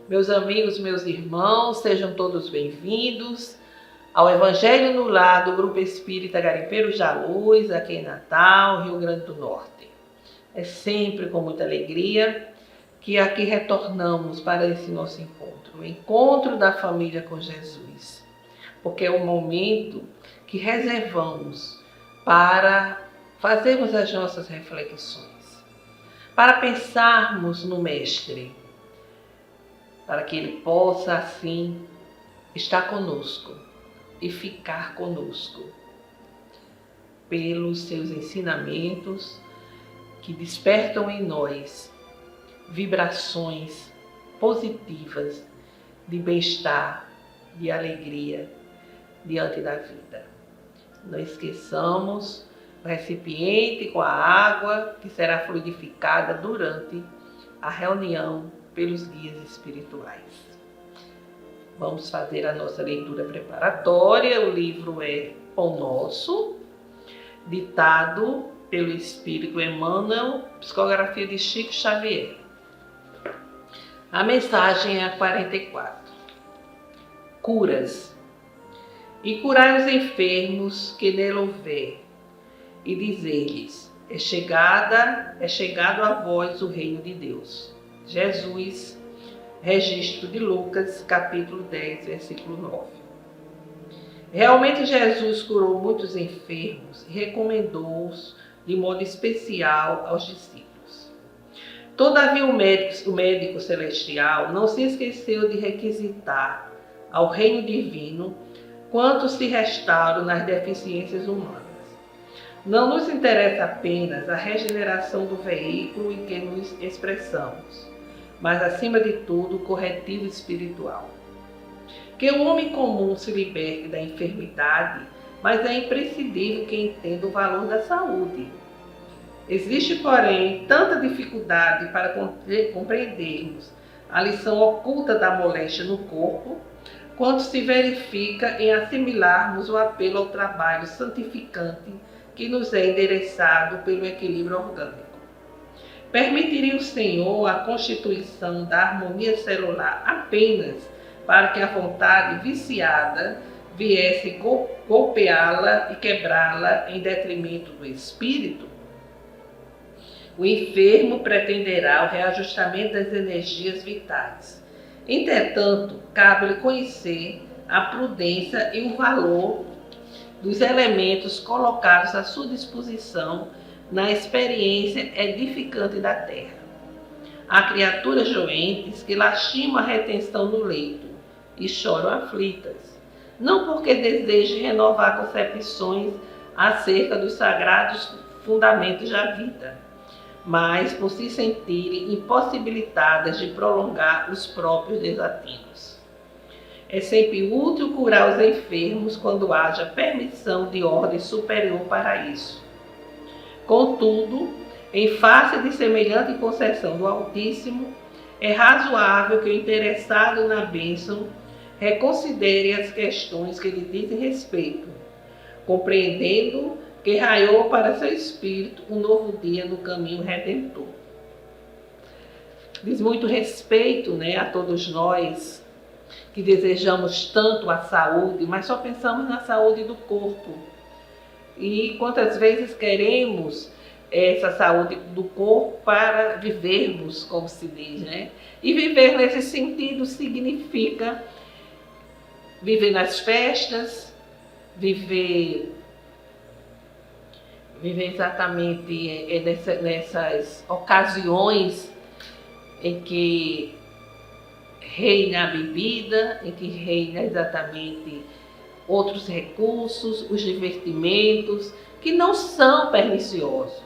Meus amigos, meus irmãos, sejam todos bem-vindos ao Evangelho no Lar do Grupo Espírita Garimpeiros da Luz, aqui em Natal, Rio Grande do Norte. É sempre com muita alegria que aqui retornamos para esse nosso encontro, o encontro da família com Jesus, porque é o momento que reservamos para fazermos as nossas reflexões, para pensarmos no Mestre, para que Ele possa, assim, estar conosco e ficar conosco pelos seus ensinamentos que despertam em nós vibrações positivas de bem-estar, de alegria diante da vida. Não esqueçamos o recipiente com a água que será fluidificada durante a reunião pelos guias espirituais. Vamos fazer a nossa leitura preparatória. O livro é Pão Nosso, ditado pelo Espírito Emmanuel, psicografia de Chico Xavier. A mensagem é a 44. Curas. E curai os enfermos que nele houver, e dizer-lhes, é chegado a vós o reino de Deus. Jesus, registro de Lucas, capítulo 10, versículo 9. Realmente Jesus curou muitos enfermos e recomendou-os de modo especial aos discípulos. Todavia o médico celestial não se esqueceu de requisitar ao reino divino quantos se restauram nas deficiências humanas. Não nos interessa apenas a regeneração do veículo em que nos expressamos, mas, acima de tudo, o corretivo espiritual. Que o homem comum se liberte da enfermidade, mas é imprescindível que entenda o valor da saúde. Existe, porém, tanta dificuldade para compreendermos a lição oculta da moléstia no corpo, quanto se verifica em assimilarmos o apelo ao trabalho santificante que nos é endereçado pelo equilíbrio orgânico. Permitiria o Senhor a constituição da harmonia celular apenas para que a vontade viciada viesse golpeá-la e quebrá-la em detrimento do espírito? O enfermo pretenderá o reajustamento das energias vitais. Entretanto, cabe-lhe conhecer a prudência e o valor dos elementos colocados à sua disposição na experiência edificante da terra. Há criaturas doentes que lastimam a retenção no leito e choram aflitas, não porque desejem renovar concepções acerca dos sagrados fundamentos da vida, mas por se sentirem impossibilitadas de prolongar os próprios desatinos. É sempre útil curar os enfermos quando haja permissão de ordem superior para isso. Contudo, em face de semelhante concessão do Altíssimo, é razoável que o interessado na bênção reconsidere as questões que lhe dizem respeito, compreendendo que raiou para seu espírito um novo dia no caminho redentor. Diz muito respeito, a todos nós que desejamos tanto a saúde, mas só pensamos na saúde do corpo. E quantas vezes queremos essa saúde do corpo para vivermos, como se diz, E viver nesse sentido significa viver nas festas, viver exatamente nessas ocasiões em que reina a bebida, em que reina exatamente outros recursos, os divertimentos, que não são perniciosos.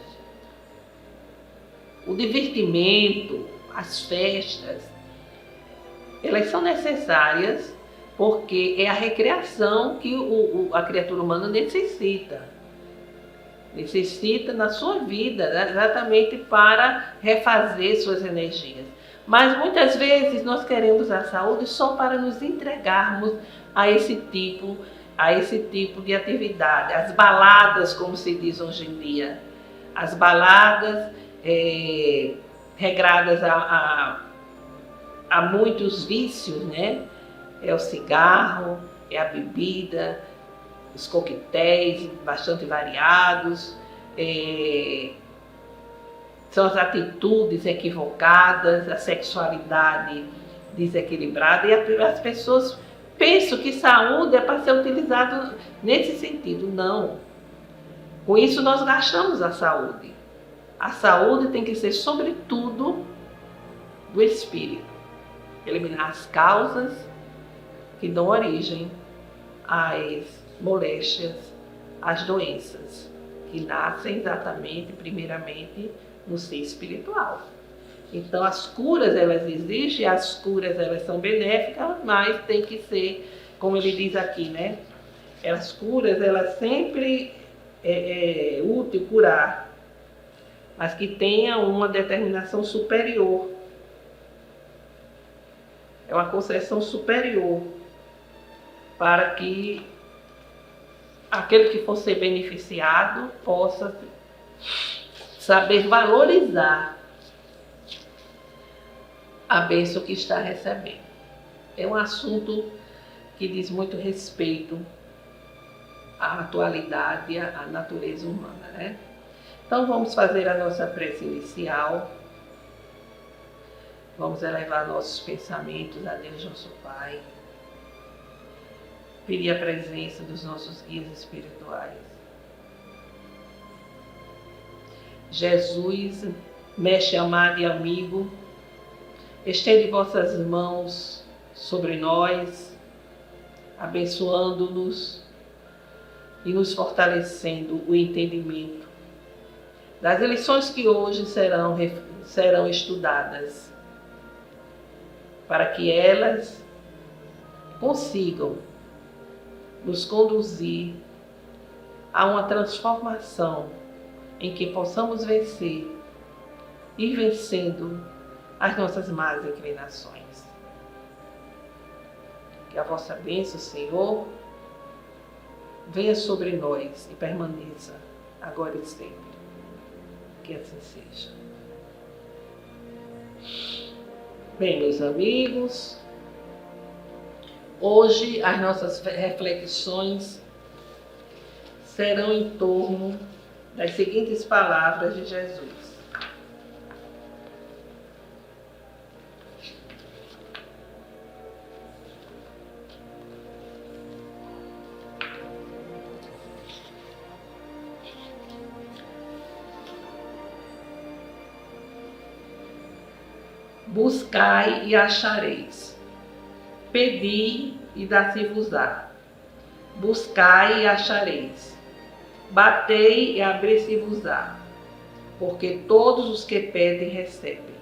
O divertimento, as festas, elas são necessárias porque é a recreação que a criatura humana necessita na sua vida, exatamente para refazer suas energias. Mas muitas vezes nós queremos a saúde só para nos entregarmos a esse tipo de atividade. As baladas, como se diz hoje em dia, as baladas regradas a há muitos vícios, né? É o cigarro, é a bebida, os coquetéis bastante variados, são as atitudes equivocadas, a sexualidade desequilibrada, e as pessoas pensam que saúde é para ser utilizado nesse sentido. Não. Com isso nós gastamos a saúde. A saúde tem que ser, sobretudo, do espírito. Eliminar as causas que dão origem às moléstias, às doenças, que nascem exatamente, primeiramente, no ser espiritual. Então as curas elas existem, as curas elas são benéficas, mas tem que ser, como ele diz aqui, né? As curas elas sempre é útil curar, mas que tenha uma determinação superior. É uma concessão superior para que aquele que for ser beneficiado possa saber valorizar a bênção que está recebendo. É um assunto que diz muito respeito à atualidade, à natureza humana, né? Então vamos fazer a nossa prece inicial. Vamos elevar nossos pensamentos a Deus nosso Pai. Pedir a presença dos nossos guias espirituais. Jesus, mestre amado e amigo, estende vossas mãos sobre nós, abençoando-nos e nos fortalecendo o entendimento das lições que hoje serão estudadas, para que elas consigam nos conduzir a uma transformação em que possamos vencer, ir vencendo as nossas más inclinações. Que a vossa bênção, Senhor, venha sobre nós e permaneça agora e sempre. Que assim seja. Bem, meus amigos, hoje as nossas reflexões serão em torno das seguintes palavras de Jesus. Buscai e achareis. Pedi e dar-se-vos-á. Buscai e achareis. Batei e abrir-se-vos-á. Porque todos os que pedem recebem.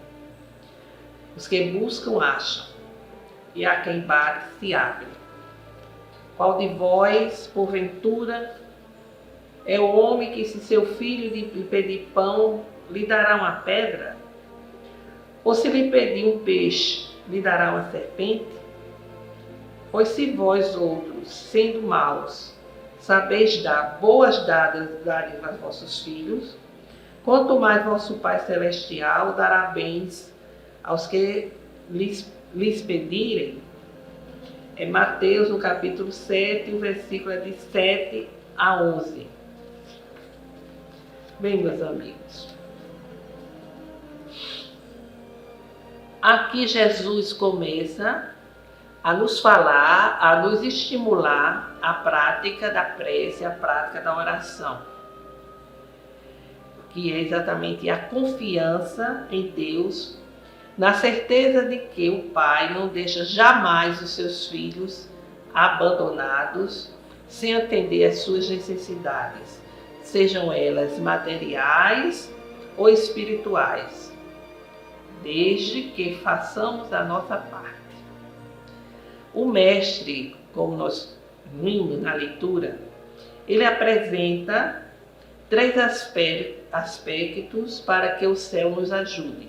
Os que buscam acham. E a quem bate se abre. Qual de vós, porventura, é o homem que, se seu filho lhe pedir pão, lhe dará uma pedra? Ou se lhe pedir um peixe, lhe dará uma serpente? Pois se vós outros, sendo maus, sabeis dar boas dádivas aos vossos filhos, quanto mais vosso Pai Celestial dará bens aos que lhes pedirem. É Mateus, no capítulo 7, o versículo é de 7 a 11. Bem, meus amigos, aqui Jesus começa a nos falar, a nos estimular a prática da prece, a prática da oração, que é exatamente a confiança em Deus, na certeza de que o Pai não deixa jamais os seus filhos abandonados, sem atender às suas necessidades, sejam elas materiais ou espirituais, desde que façamos a nossa parte. O mestre, como nós vimos na leitura, ele apresenta 3 aspectos para que o céu nos ajude.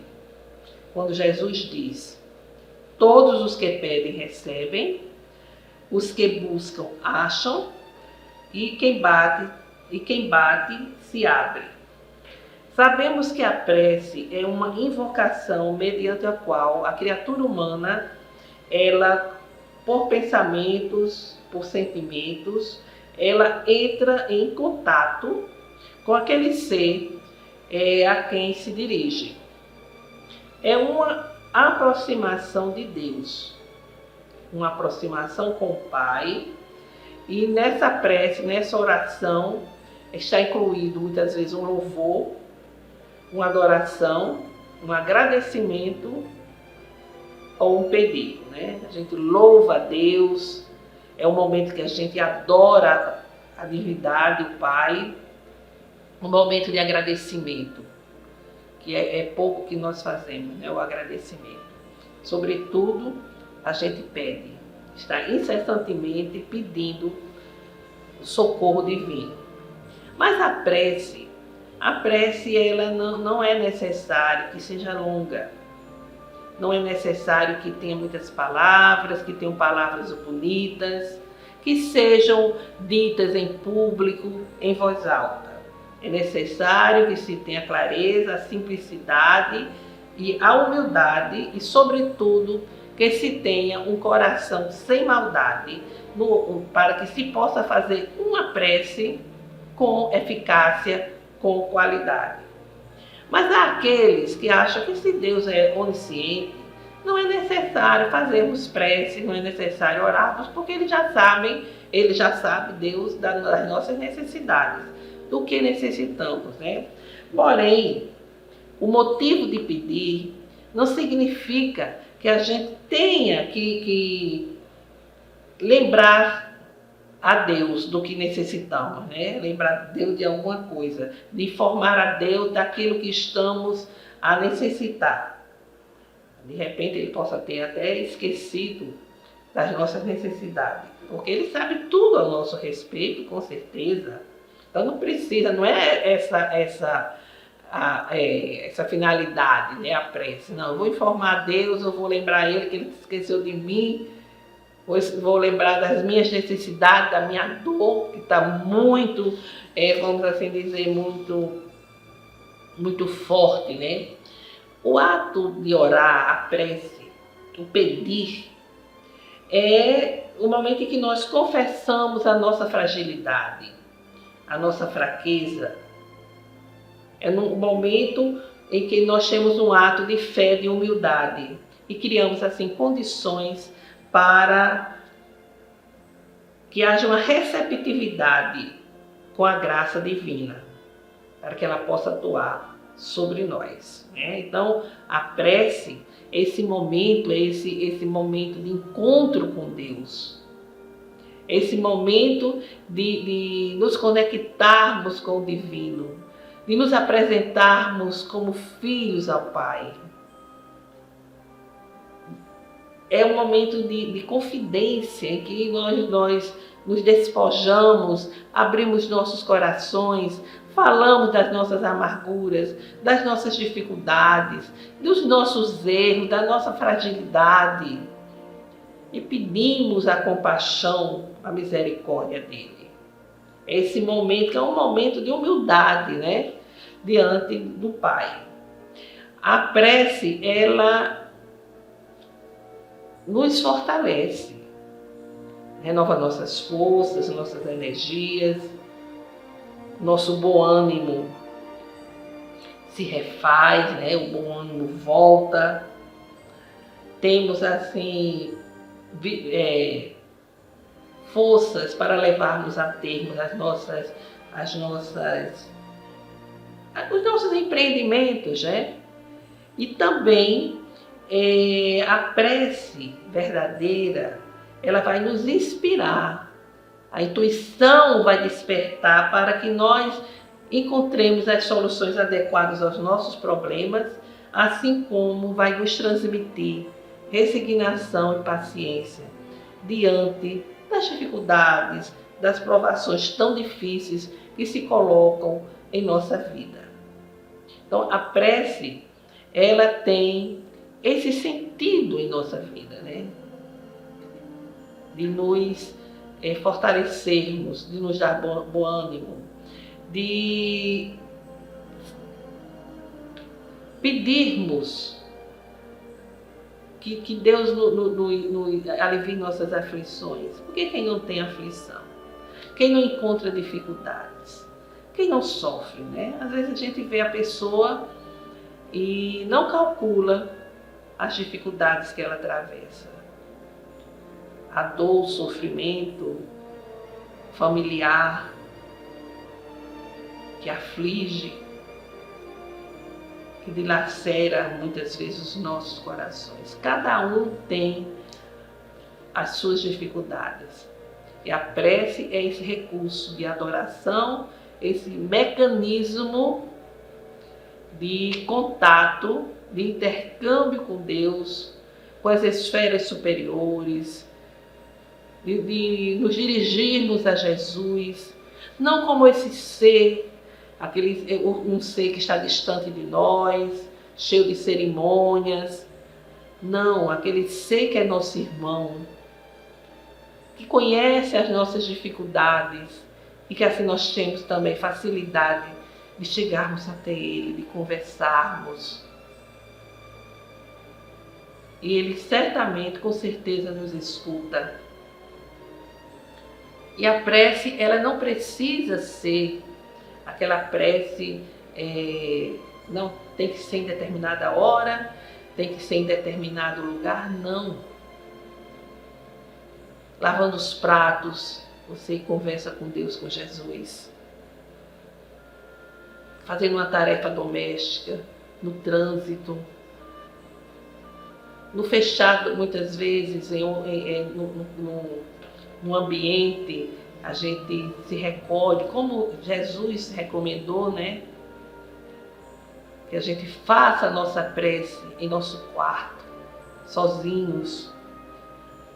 Quando Jesus diz: todos os que pedem recebem, os que buscam acham, e quem bate se abre. Sabemos que a prece é uma invocação mediante a qual a criatura humana, ela, por pensamentos, por sentimentos, ela entra em contato com aquele ser a quem se dirige. É uma aproximação de Deus, uma aproximação com o Pai, e nessa prece, nessa oração, está incluído muitas vezes um louvor, uma adoração, um agradecimento ou um pedido, né? A gente louva a Deus, é um momento que a gente adora a divindade, o Pai, um momento de agradecimento, que é pouco que nós fazemos, né? O agradecimento. Sobretudo, a gente pede, está incessantemente pedindo socorro divino. Mas a prece ela não é necessário que seja longa. Não é necessário que tenha muitas palavras, que tenham palavras bonitas, que sejam ditas em público, em voz alta. É necessário que se tenha clareza, a simplicidade e a humildade e, sobretudo, que se tenha um coração sem maldade, para que se possa fazer uma prece com eficácia, com qualidade. Mas há aqueles que acham que se Deus é onisciente, não é necessário fazermos prece, não é necessário orarmos, porque ele já sabe, Deus, das nossas necessidades, do que necessitamos, né? Porém, o motivo de pedir não significa que a gente tenha que lembrar a Deus do que necessitamos, né? Lembrar a Deus de alguma coisa, de informar a Deus daquilo que estamos a necessitar. De repente ele possa ter até esquecido das nossas necessidades, porque ele sabe tudo a nosso respeito, com certeza. Então não precisa, não é essa finalidade, né, a prece. Não, eu vou informar a Deus, eu vou lembrar ele que ele esqueceu de mim, vou lembrar das minhas necessidades, da minha dor, que está muito, vamos assim dizer, muito forte, né? O ato de orar, a prece, o pedir, é o momento em que nós confessamos a nossa fragilidade, a nossa fraqueza. É no momento em que nós temos um ato de fé, de humildade, e criamos assim condições para que haja uma receptividade com a graça divina, para que ela possa atuar sobre nós, né? Então, a prece é esse momento, esse momento de encontro com Deus, esse momento de nos conectarmos com o divino, de nos apresentarmos como filhos ao Pai. É um momento de confidência em que nós nos despojamos, abrimos nossos corações, falamos das nossas amarguras, das nossas dificuldades, dos nossos erros, da nossa fragilidade e pedimos a compaixão, a misericórdia dele. Esse momento que é um momento de humildade, né, diante do Pai. A prece, ela nos fortalece, renova nossas forças, nossas energias, nosso bom ânimo se refaz, né? O bom ânimo volta. Temos assim forças para levarmos a termos os nossos empreendimentos, né? E também a prece verdadeira, ela vai nos inspirar, a intuição vai despertar para que nós encontremos as soluções adequadas aos nossos problemas, assim como vai nos transmitir resignação e paciência diante das dificuldades, das provações tão difíceis que se colocam em nossa vida. Então, a prece, ela tem esse sentido em nossa vida, né? De nos fortalecermos, de nos dar bom ânimo, de pedirmos que Deus alivie nossas aflições. Porque quem não tem aflição? Quem não encontra dificuldades? Quem não sofre, né? Às vezes a gente vê a pessoa e não calcula as dificuldades que ela atravessa. A dor, o sofrimento familiar que aflige, que dilacera muitas vezes os nossos corações. Cada um tem as suas dificuldades. E a prece é esse recurso de adoração, esse mecanismo de contato, de intercâmbio com Deus, com as esferas superiores, de nos dirigirmos a Jesus, não como esse ser, um ser que está distante de nós, cheio de cerimônias. Não, aquele ser que é nosso irmão, que conhece as nossas dificuldades e que assim nós temos também facilidade de chegarmos até Ele, de conversarmos. E Ele certamente, com certeza, nos escuta. E a prece, ela não precisa ser aquela prece, não tem que ser em determinada hora, tem que ser em determinado lugar, não. Lavando os pratos, você conversa com Deus, com Jesus. Fazendo uma tarefa doméstica, no trânsito, no fechado, muitas vezes, no ambiente, a gente se recolhe, como Jesus recomendou, né? Que a gente faça a nossa prece em nosso quarto, sozinhos,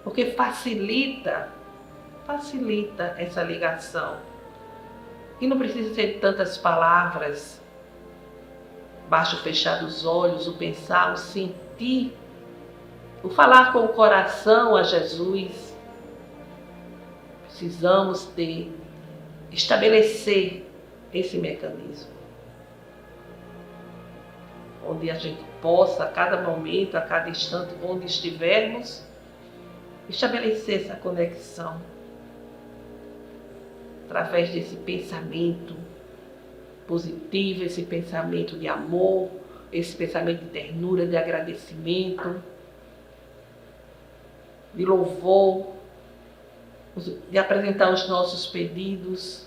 porque facilita essa ligação. E não precisa ser tantas palavras, basta o fechar dos olhos, o pensar, o sentir, o falar com o coração a Jesus. Precisamos estabelecer esse mecanismo, onde a gente possa, a cada momento, a cada instante, onde estivermos, estabelecer essa conexão, através desse pensamento positivo, esse pensamento de amor, esse pensamento de ternura, de agradecimento, de louvor, de apresentar os nossos pedidos.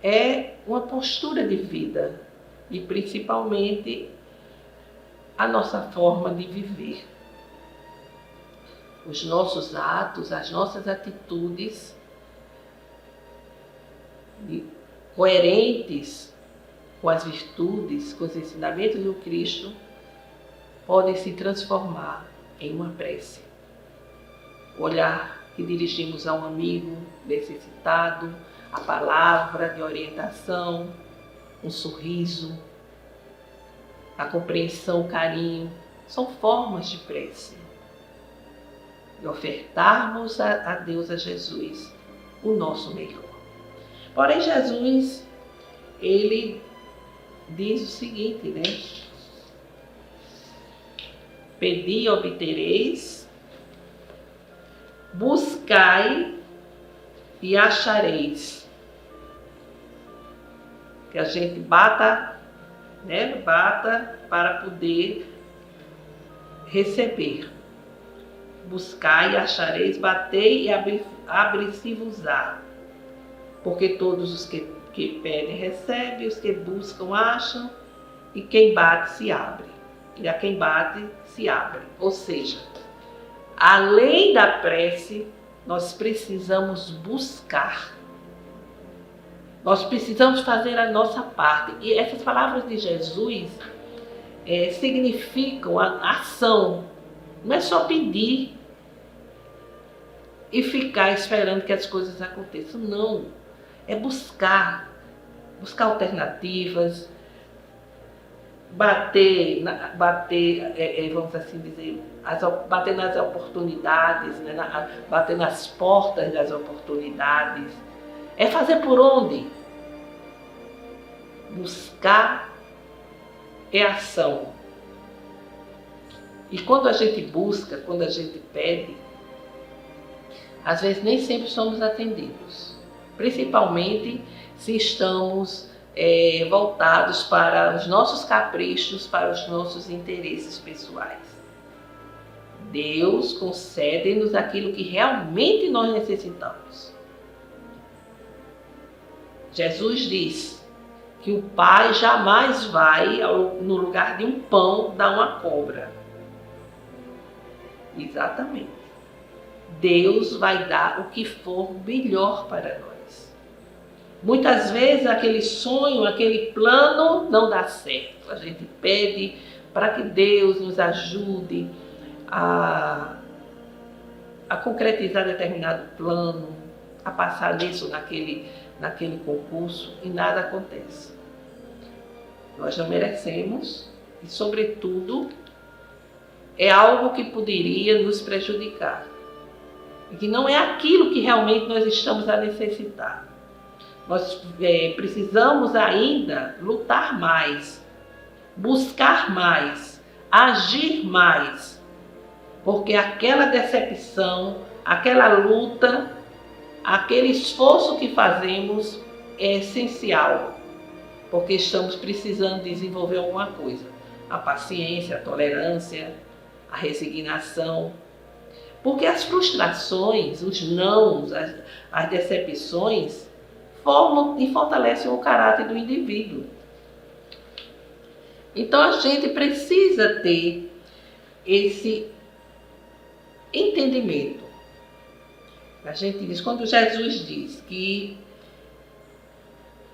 É uma postura de vida e principalmente a nossa forma de viver. Os nossos atos, as nossas atitudes coerentes com as virtudes, com os ensinamentos do Cristo, podem se transformar em uma prece. O olhar que dirigimos a um amigo necessitado, a palavra de orientação, um sorriso, a compreensão, o carinho, são formas de prece. De ofertarmos a Deus, a Jesus, o nosso melhor. Porém, Jesus, ele diz o seguinte, né? Pedi e obtereis, buscai e achareis. Que a gente bata, né? Bata para poder receber. Buscai e achareis, batei e abre-se-vos-á. Porque todos os que pedem recebem, os que buscam acham, e quem bate se abre. E a quem bate se abre. Ou seja, além da prece, nós precisamos buscar. Nós precisamos fazer a nossa parte. E essas palavras de Jesus significam a ação. Não é só pedir e ficar esperando que as coisas aconteçam. Não. É buscar alternativas, vamos assim dizer, bater nas oportunidades, né? Bater nas portas das oportunidades. É fazer por onde? Buscar é ação. E quando a gente busca, quando a gente pede, às vezes nem sempre somos atendidos. Principalmente se estamos voltados para os nossos caprichos, para os nossos interesses pessoais. Deus concede-nos aquilo que realmente nós necessitamos. Jesus diz que o Pai jamais vai no lugar de um pão dar uma cobra. Exatamente. Deus vai dar o que for melhor para nós. Muitas vezes aquele sonho, aquele plano não dá certo. A gente pede para que Deus nos ajude a concretizar determinado plano, a passar nisso, naquele concurso, e nada acontece. Nós não merecemos e, sobretudo, é algo que poderia nos prejudicar. E que não é aquilo que realmente nós estamos a necessitar. Nós precisamos ainda lutar mais, buscar mais, agir mais, porque aquela decepção, aquela luta, aquele esforço que fazemos é essencial, porque estamos precisando desenvolver alguma coisa. A paciência, a tolerância, a resignação. Porque as frustrações, os nãos, as decepções formam e fortalecem o caráter do indivíduo. Então a gente precisa ter esse entendimento. A gente diz, quando Jesus diz que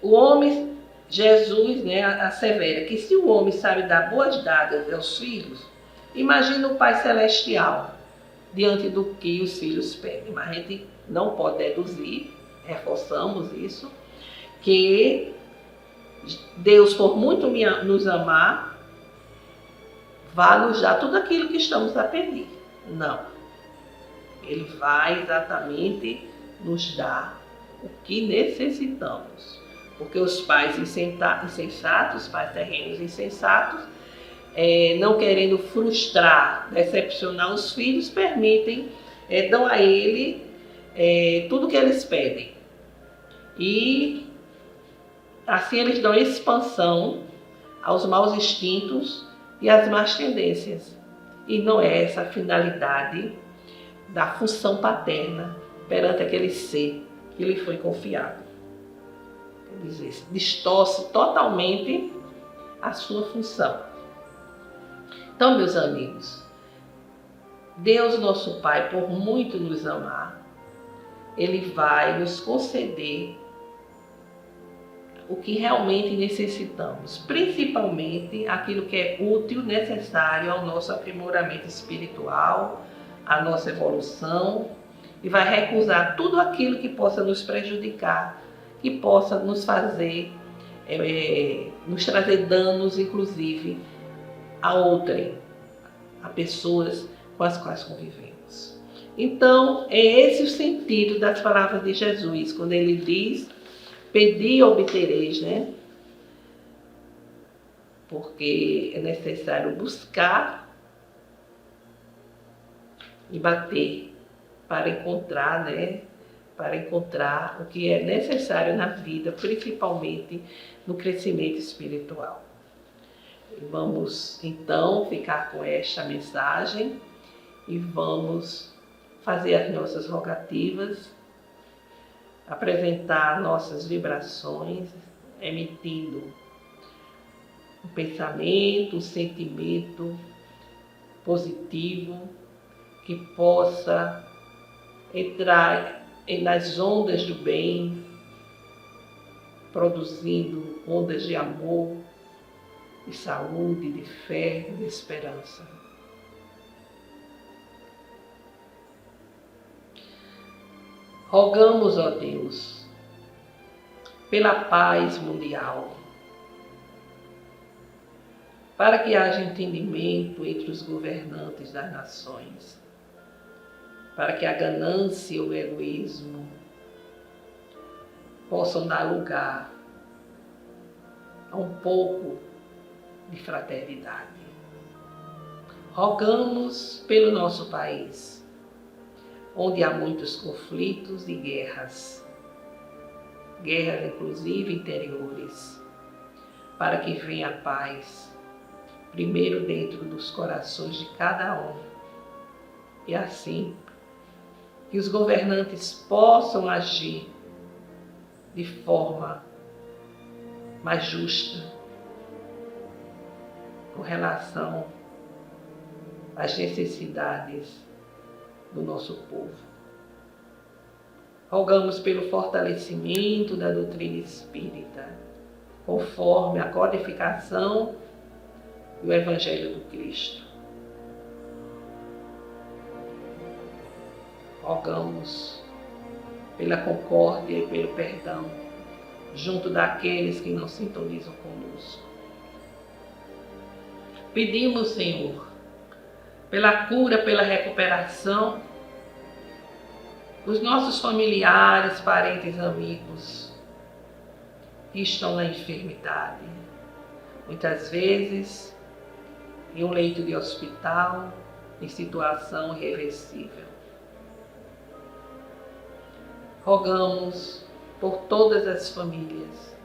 o homem, Jesus, assevera que se o homem sabe dar boas dádivas aos filhos, imagina o Pai Celestial diante do que os filhos pedem. Mas a gente não pode deduzir, reforçamos isso, que Deus, por muito nos amar, vai nos dar tudo aquilo que estamos a pedir. Não. Ele vai exatamente nos dar o que necessitamos. Porque os pais insensatos, os pais terrenos insensatos, não querendo frustrar, decepcionar os filhos, permitem, dão a ele tudo o que eles pedem. E assim eles dão expansão aos maus instintos e às más tendências. E não é essa a finalidade da função paterna perante aquele ser que lhe foi confiado. Quer dizer, distorce totalmente a sua função. Então, meus amigos, Deus, nosso Pai, por muito nos amar, Ele vai nos conceder o que realmente necessitamos, principalmente aquilo que é útil, necessário ao nosso aprimoramento espiritual, à nossa evolução, e vai recusar tudo aquilo que possa nos prejudicar, que possa nos fazer, nos trazer danos, inclusive, a outrem, a pessoas com as quais convivemos. Então, é esse o sentido das palavras de Jesus, quando ele diz: pedi e obtereis, Porque é necessário buscar e bater para encontrar, Para encontrar o que é necessário na vida, principalmente no crescimento espiritual. E vamos, então, ficar com esta mensagem e vamos fazer as nossas rogativas, apresentar nossas vibrações, emitindo um pensamento, um sentimento positivo que possa entrar nas ondas do bem, produzindo ondas de amor, de saúde, de fé, de esperança. Rogamos, ó Deus, pela paz mundial, para que haja entendimento entre os governantes das nações, para que a ganância e o egoísmo possam dar lugar a um pouco de fraternidade. Rogamos pelo nosso país, onde há muitos conflitos e guerras inclusive interiores, para que venha a paz, primeiro dentro dos corações de cada um, e assim que os governantes possam agir de forma mais justa com relação às necessidades do nosso povo. Rogamos pelo fortalecimento da doutrina espírita, conforme a codificação do Evangelho do Cristo. Rogamos pela concórdia e pelo perdão junto daqueles que não sintonizam conosco. Pedimos, Senhor, pela cura, pela recuperação dos nossos familiares, parentes, amigos que estão na enfermidade, muitas vezes em um leito de hospital, em situação irreversível. Rogamos por todas as famílias,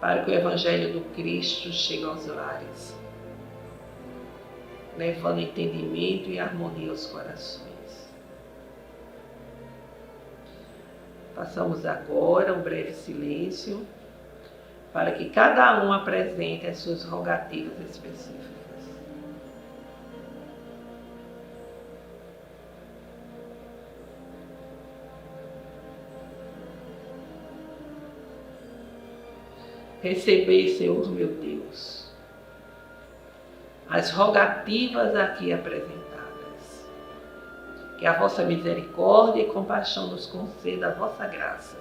para que o Evangelho do Cristo chegue aos lares, levando entendimento e harmonia aos corações. Façamos agora um breve silêncio para que cada um apresente as suas rogativas específicas. Recebei, Senhor meu Deus, as rogativas aqui apresentadas. Que a vossa misericórdia e compaixão nos conceda a vossa graça,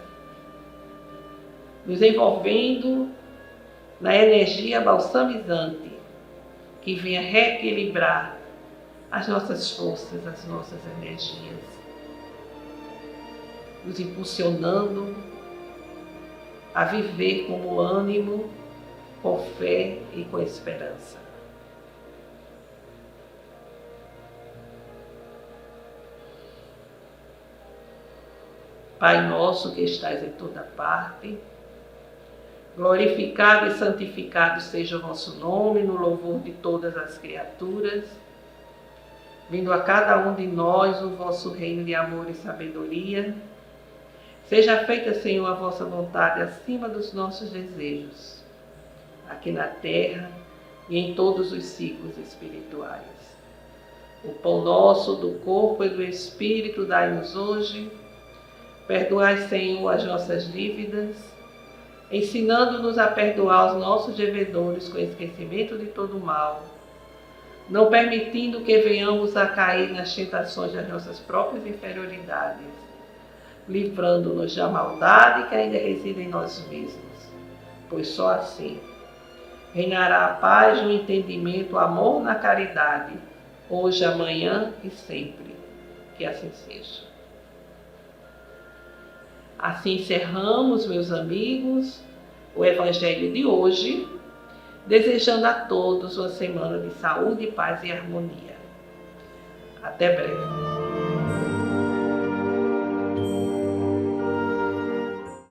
nos envolvendo na energia balsamizante que venha reequilibrar as nossas forças, as nossas energias, nos impulsionando a viver com ânimo, com fé e com esperança. Pai nosso que estais em toda parte, glorificado e santificado seja o vosso nome no louvor de todas as criaturas, vindo a cada um de nós o vosso reino de amor e sabedoria. Seja feita, Senhor, a vossa vontade acima dos nossos desejos, aqui na terra e em todos os ciclos espirituais. O pão nosso do corpo e do Espírito dai-nos hoje. Perdoai, Senhor, as nossas dívidas, ensinando-nos a perdoar os nossos devedores com esquecimento de todo mal, não permitindo que venhamos a cair nas tentações das nossas próprias inferioridades, livrando-nos da maldade que ainda reside em nós mesmos, pois só assim reinará a paz no entendimento, o amor na caridade, hoje, amanhã e sempre. Que assim seja. Assim encerramos, meus amigos, o Evangelho de hoje, desejando a todos uma semana de saúde, paz e harmonia. Até breve.